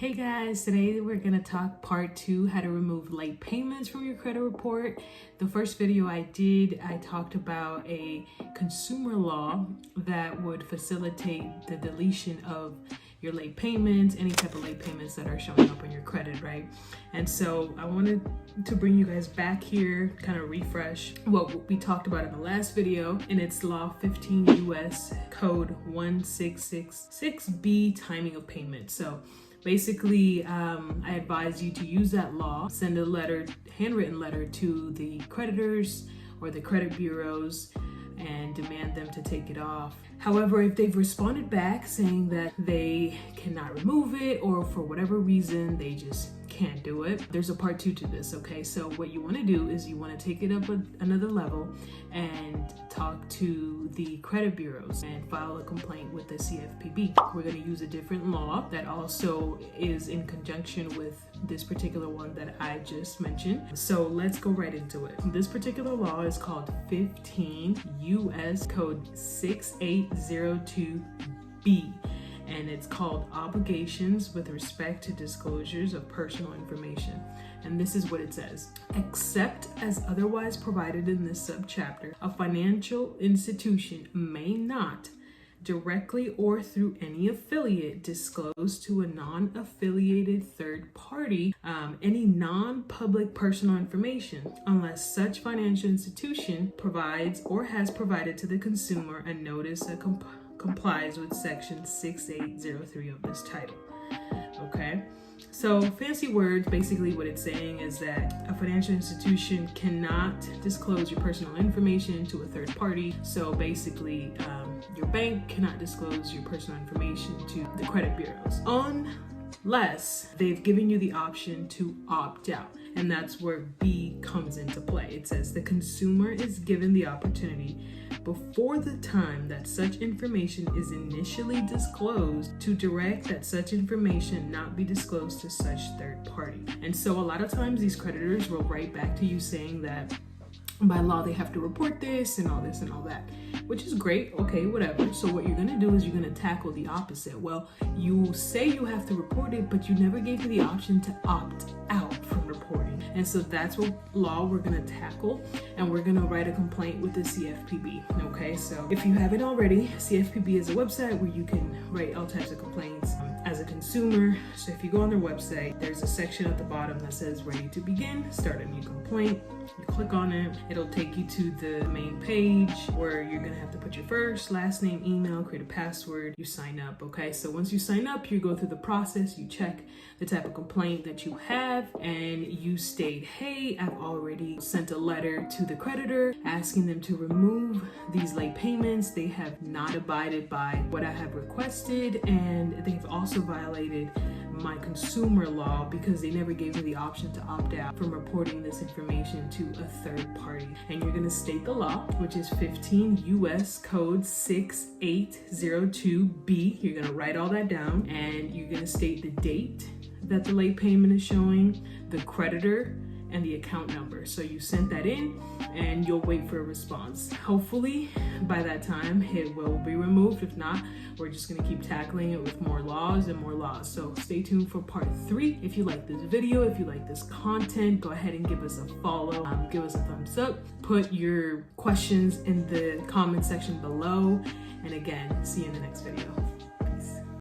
Hey guys, today we're going to talk part 2, how to remove late payments from your credit report. The first video I talked about a consumer law that would facilitate the deletion of your late payments, any type of late payments that are showing up on your credit, right? And so I wanted to bring you guys back here, kind of refresh what we talked about in the last video, and it's Law 15 US Code 1666B, timing of payment. So basically, I advise you to use that law, send a letter, handwritten letter to the creditors or the credit bureaus and demand them to take it off. However, if they've responded back saying that they cannot remove it or for whatever reason they just can't do it, there's a part 2 to this, okay? So what you want to do is you want to take it up another level and talk to the credit bureaus and file a complaint with the CFPB. We're going to use a different law that also is in conjunction with this particular one that I just mentioned. So let's go right into it. This particular law is called 15 US Code 6802B. And it's called Obligations with Respect to Disclosures of Personal Information. And this is what it says. Except as otherwise provided in this subchapter, a financial institution may not, directly or through any affiliate, disclose to a non-affiliated third party any non-public personal information unless such financial institution provides or has provided to the consumer a notice that complies with section 6803 of this title. Okay, so fancy words, basically what it's saying is that a financial institution cannot disclose your personal information to a third party. So basically, your bank cannot disclose your personal information to the credit bureaus unless they've given you the option to opt out. And that's where B comes into play. It says the consumer is given the opportunity before the time that such information is initially disclosed to direct that such information not be disclosed to such third party. And so a lot of times these creditors will write back to you saying that by law they have to report this and all that, which is great, okay, whatever. So what you're gonna do is you're gonna tackle the opposite. Well, you say you have to report it, but you never gave me the option to opt out from reporting. And so that's what law we're gonna tackle, and we're gonna write a complaint with the CFPB, okay? So if you haven't already, CFPB is a website where you can write all types of complaints as a consumer. So if you go on their website, there's a section at the bottom that says ready to begin, start a new complaint. You click on it, it'll take you to the main page where you're gonna have to put your first, last name, email, create a password, you sign up, okay? So once you sign up, you go through the process, you check the type of complaint that you have, and you state, hey, I've already sent a letter to the creditor asking them to remove these late payments. They have not abided by what I have requested, and they've also violated my consumer law because they never gave me the option to opt out from reporting this information to a third party. And you're going to state the law, which is 15 US Code 6802B. You're going to write all that down, and you're going to state the date that the late payment is showing, the creditor, and the account number. So you sent that in and you'll wait for a response. Hopefully by that time it will be removed. If not, we're just gonna keep tackling it with more laws and more laws. So stay tuned for part 3. If you like this video, if you like this content, go ahead and give us a follow, give us a thumbs up, put your questions in the comment section below. And again, see you in the next video.